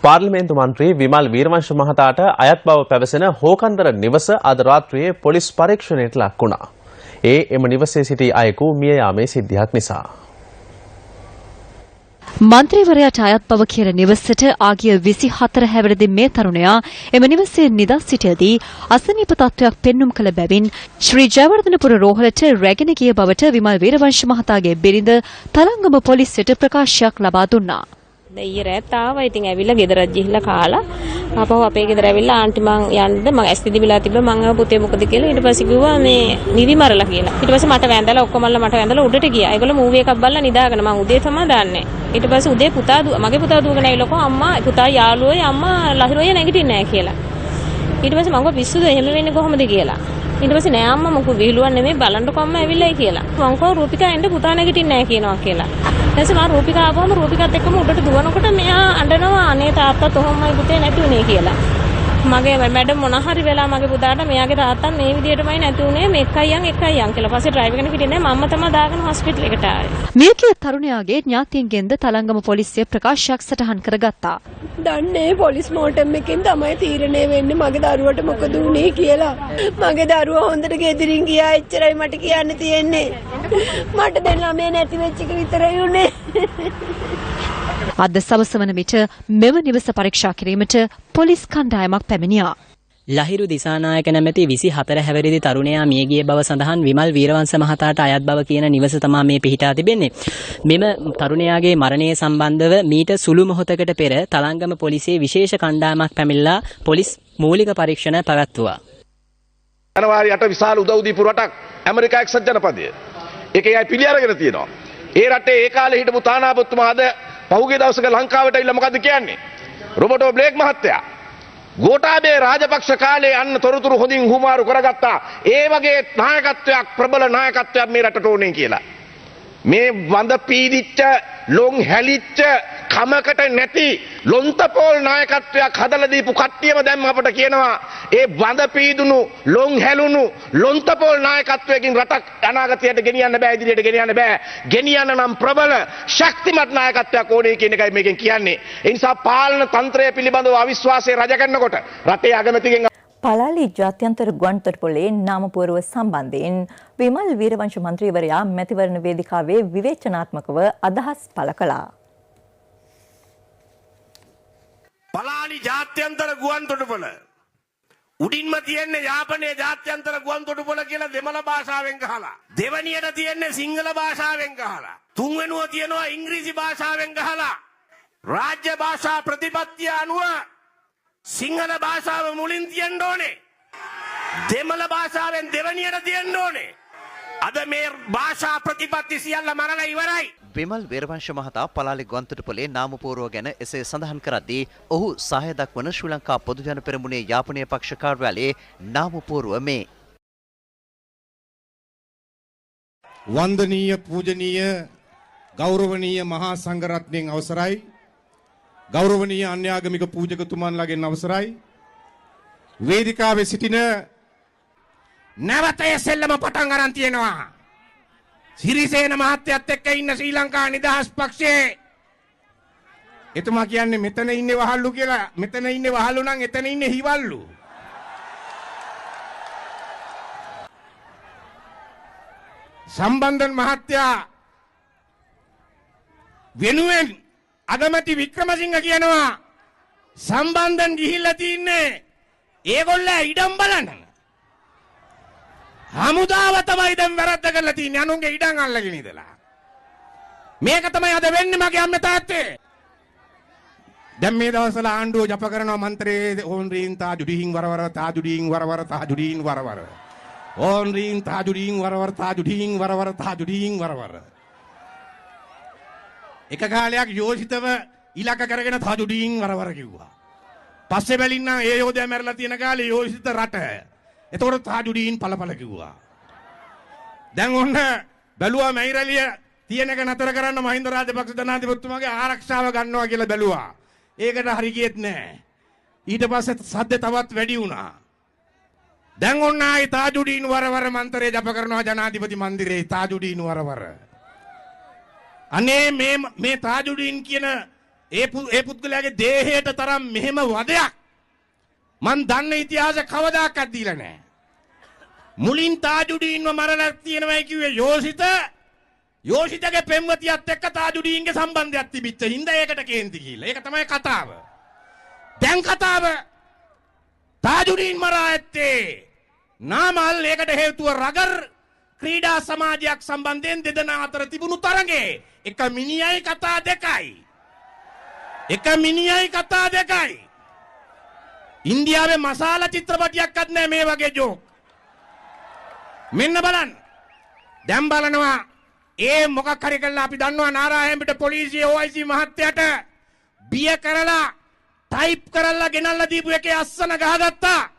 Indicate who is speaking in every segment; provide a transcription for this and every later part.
Speaker 1: පාර්ලිමේන්තු මන්ත්‍රී විමල් වීරවංශ මහතාට අයත් බව පැවසෙන හෝකන්දර නිවස අද රාත්‍රියේ පොලිස් පරීක්ෂණයට ලක් වුණා. එම නිවසේ සිටි අයෙකු මිය යාමේ සිද්ධියක් නිසා.
Speaker 2: මන්ත්‍රීවරයාට අයත් බව කියන නිවසට ආගිය 24 හැවිරිදි මේ තරුණයා එම නිවසේ නිදා සිටියදී අසනීප තත්ත්වයක් පෙන්눔 කළ බැවින් ශ්‍රී ජයවර්ධනපුර රෝහලට රැගෙන ගිය බවට විමල් වීරවංශ මහතාගේ බිරිඳ තලංගම පොලිසියට ප්‍රකාශයක් ලබා දුන්නා.
Speaker 3: ඊයේ රෑත් ආවා. ඉතින් ඇවිල්ලා ගෙදරත් ගිහිල්ලා කාලා ආපහු අපේ ගෙදර ඇවිල්ලා ආන්ටි මං යන්නද මං ඇස් දිවිලා තිබ්බා මං ආව පුතේ මොකද කියලා. ඊට පස්සේ කිව්වා මේ නිදි මරලා කියලා. ඊට පස්සේ මට වැඳලා ඔක්කොමල්ලා මට වැඳලා උඩට ගියා. ඒගොල්ලෝ මූවි එකක් බලලා නිදාගෙන මං උදේ තමයි දාන්නේ. ඊට පස්සේ උදේ මගේ පුතා දුවගෙන ඇවිල්ලා අම්මා පුතා යාළුවෝයි අම්මා ලහිරුවෝයි නැගිටින්නේ නැහැ කියලා. ඊට පස්සේ මං කිව්වා පිස්සුද එහෙම වෙන්නේ කොහොමද කියලා. ඊට පස්සේ නෑ අම්මා මොකද විහිළුවක් නෙමෙයි බලන්නකො අම්මා ඇවිල්ලායි කියලා. මං කිව්වා රූපිකා එන්න පුතා නැගිටින්නේ නැහැ කියනවා කියලා. ඊට පස්සේ මම රූපිකා ආවම රූපිකාත් එක්කම උඩට දුවනකොට මෙයා අඬනවා අනේ තාත්තා තොහොමයි පුතේ නැති උනේ කියලා. මගේ මැඩම් මොන හරි වෙලා මගේ පුතාට මෙයාගේ තාත්තා මේ විදියටමයි නැති උනේ මේ එකයි යන් කියලා. පස්සේ ඩ්‍රයිවර් කෙනෙක් හිටියේ නෑ මම්ම තමයි දාගෙන හොස්පිටල් එකට ආවේ.
Speaker 2: මියගිය තරුණයාගේ ඥාතීන්ගෙන්ද තලංගම පොලිසිය ප්‍රකාශයක් සටහන් කරගත්තා.
Speaker 4: දන්නේ පොලිස් මෝටම් එකෙන් තමයි තීරණය වෙන්නේ මගේ දරුවට මොකද වුනේ කියලා. මගේ දරුවා හොඳට ගෙදරින් ගියා එච්චරයි මට කියන්න තියෙන්නේ. මට දැන් ළමේ නැති වෙච්ච එක විතරයි උනේ.
Speaker 2: අද සවස වන විට මෙම නිවස පරීක්ෂා කිරීමට පොලිස් කණ්ඩායමක් පැමිණියා.
Speaker 5: ලහිරු දිසානායක නැමැති 24 හැවිරිදි තරුණයා මියගිය බව සඳහන් විමල් වීරවංශ මහතාට අයත් බව කියන නිවස තමයි මේ පිහිටා තිබෙන්නේ. මෙම තරුණයාගේ මරණය සම්බන්ධව මීට සුළු මොහොතකට පෙර තලංගම පොලිසියේ විශේෂ කණ්ඩායමක් පැමිණලා පොලිස් මූලික පරීක්ෂණ පැවැත්වුවා.
Speaker 6: ජනවාරි 8 විශාල උදව් දීපු රටක් ඇමරිකා එක්සත් ජනපදය. ඒකේ අය පිළි අරගෙන තියෙනවා. ඒ රටේ ඒ කාලේ හිටපු තානාපතිතුමා අද පහුගිය දවසක ලංකාවට ඇවිල්ලා මොකද්ද කියන්නේ? රොබර්ටෝ බ්ලේක් මහත්තයා ගෝඨාභය රාජපක්ෂ කාලේ අන්න තොරතුරු හොඳින් හුමාරු කරගත්තා. ඒ වගේ නායකත්වයක් ප්‍රබල නායකත්වයක් මේ රටට ඕනේ කියලා. මේ වඳ පීදිච්ච ලොන් හැලිච්ච කමකට නැති ලොන්තපෝල් නායකත්වයක් හදලා දීපු කට්ටියම දැන් අපට කියනවා ඒ වඳ පීදුණු ලොන් හැලුණු ලොන්තපෝල් නායකත්වයකින් රටක් අනාගතයට ගෙනියන්න බෑ ඉදිරියට ගෙනියන්න බෑ. ගෙනියන්න නම් ප්‍රබල ශක්තිමත් නායකත්වයක් ඕනේ කියන එකයි මේකෙන් කියන්නේ. ඒ නිසා පාලන තන්ත්‍රය පිළිබඳව අවිශ්වාසය රජ කරනකොට රටේ අගමැතිගෙන්
Speaker 7: පලාලි ජාත්‍යන්තර ගුවන්තොටුපොළේ නාමපුවරුව සම්බන්ධයෙන් විමල් වීරවංශ මන්ත්‍රීවරයා මැතිවරණ වේදිකාවේ විවේචනාත්මකව අදහස් පළ කළා.
Speaker 8: පලාලි ජාත්‍යන්තර ගුවන්තොටුපොළ උඩින්ම තියෙන්නේ යාපනයේ ජාත්‍යන්තර ගුවන්තොටුපොළ කියලා දෙමළ භාෂාවෙන් ගහලා. දෙවැනියට තියෙන්නේ සිංහල භාෂාවෙන් ගහලා. තුන්වෙනුව තියෙනවා ඉංග්‍රීසි භාෂාවෙන් ගහලා. රාජ්‍ය භාෂා ප්‍රතිපත්තිය අනුව සිංහල භාෂාව මුලින් තියෙන්න ඕනේ. දෙමළ භාෂාවෙන් දෙවැනියට තියෙන්න ඕනේ. අද මේ භාෂා ප්‍රතිපත්ති සියල්ල මරලා ඉවරයි.
Speaker 9: විමල් වීරවංශ මහතා පලාලි ගුවන්තොටුපොළේ නාමපුවරුව ගැන එසේ සඳහන් කරද්දී ඔහු සහාය දක්වන ශ්‍රී ලංකා පොදුජන පෙරමුණේ යාපනීය පක්ෂ කාර්යාලයේ නාමපුවරුව මේ.
Speaker 10: වන්දනීය පූජනීය ගෞරවනීය මහා සංඝරත්නයන් අවසරයි. ගෞරවනීය අන්‍යාගමික පූජකතුමන්ලාගෙන් අවසරයි. වේදිකාවේ සිටින
Speaker 8: නැවත එසෙල්ලම පටන් ගන්න තියෙනවා. සිරිසේන මහත්තයත් එක්ක ඉන්න ශ්‍රී ලංකා නිදහස් පක්ෂයේ
Speaker 10: එතුමා කියන්නේ මෙතන ඉන්නේ වහල්ලු කියලා. මෙතන ඉන්නේ වහල්ලු නම් එතන ඉන්නේ හිවල්ලු. සම්බන්ධන් මහත්තයා වෙනුවෙන් අගමැති වික්‍රමසිංහ කියනවා සම්බන්ධන් ගිහිල්ලා තින්නේ ඒගොල්ලෝ ඉඩම් බලන්න. හමුදාව තමයි දැන් වැරද්ද කරලා තින්නේ අනුන්ගේ ඉඩම් අල්ලගෙන ඉඳලා. මේක තමයි අද වෙන්නේ මගේ අම්මේ තාත්තේ. දැන් මේ දවස්වල ආණ්ඩුව ජප කරනවා මන්ත්‍රේ ඕන්රීන් තාජුඩීන් වරවර තාජුඩීන් වරවර තාජුඩීන් වරවර. ඕන්රීන් තාජුඩීන් වරවර තාජුඩීන් වරවර තාජුඩීන් වරවර. එක කාලයක් යෝෂිතව ඉලක්ක කරගෙන තාජුඩීන් වරවර කිව්වා. පස්සේ බැලින්න ඒ යෝධයා මැරලා තියෙන කාලේ යෝෂිත රට. එතකොට තාජුඩීන් පළපළ කිව්වා. දැන් ඔන්න බැලුවා මෛරලිය තියෙන එක නතර කරන්න මහින්ද රාජපක්ෂ ජනාධිපතිතුමාගේ ආරක්ෂාව ගන්නවා කියලා බැලුවා. ඒකට හරි ගියෙත් නෑ. ඊට පස්සේ සද්ද තවත් වැඩි වුණා. දැන් ඔන්න ආයි තාජුඩීන් වරවර මන්ත්‍රය ජප කරනවා ජනාධිපති මන්දිරේ තාජුඩීන් වරවර. අනේ මේ තාජුඩීන් කියන ඒ පුද්ගලයාගේ දේහයට තරම් මෙහෙම වදයක් මන් දන්න ඉතිහාසෙ කවදාකවත් දීලා නැහැ. මුලින් තාජුඩීන්ව මරලා තියෙනවයි කිව්වේ යෝෂිතගේ පෙම්වතියත් එක්ක තාජුඩීන්ගේ සම්බන්ධයක් තිබිච්ච හින්දා ඒකට කේන්ති කියලා. ඒක තමයි කතාව. දැන් කතාව තාජුඩීන් මරා ඇත්තේ නාමල් ඒකට හේතුව රගර් ක්‍රීඩා සමාජයක් සම්බන්ධයෙන් දෙදෙනා අතර තිබුණු තරඟේ. එක මිනිහයි කතා දෙකයි. ඉන්දියාවේ මසාලා චිත්‍රපටයක්වත් නැහැ මේ වගේ ජෝක්. මෙන්න බලන්න. දැන් බලනවා මොකක් හරි කළා අපි දන්නවා නාරායන්පිට පොලිසිය OIC මහත්තයාට බිය කරලා ටයිප් කරලා ගෙනල්ලා දීපු එකේ අස්සන ගහගත්තා.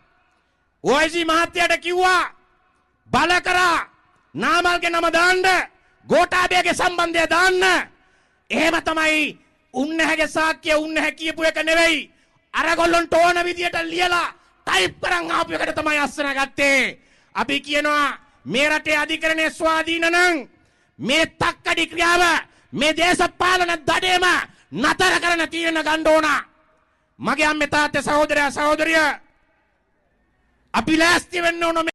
Speaker 10: OIC මහත්තයාට කිව්වා බල කරා නාමල්ගේ නම දාන්න ගෝඨාභයගේ සම්බන්ධය දාන්න. එහෙම තමයි උන්නැහැගේ සාක්කිය උන්නැහැ කියපු එක නෙවෙයි. අරගොල්ලොන්ට ඕන විදියට ලියලා ටයිප් කරන් ආපු එකට තමයි අස්සන ගත්තේ. අපි කියනවා මේ රටේ අධිකරණයේ ස්වාධීන නම් මේ තක්කඩි ක්‍රියාව මේ දේශපාලන දඩේම නතර කරන තීරණ ගන්න ඕන. මගේ අම්මේ තාත්තේ සහෝදරයා සහෝදරිය අපි ලෑස්ති වෙන්න ඕන.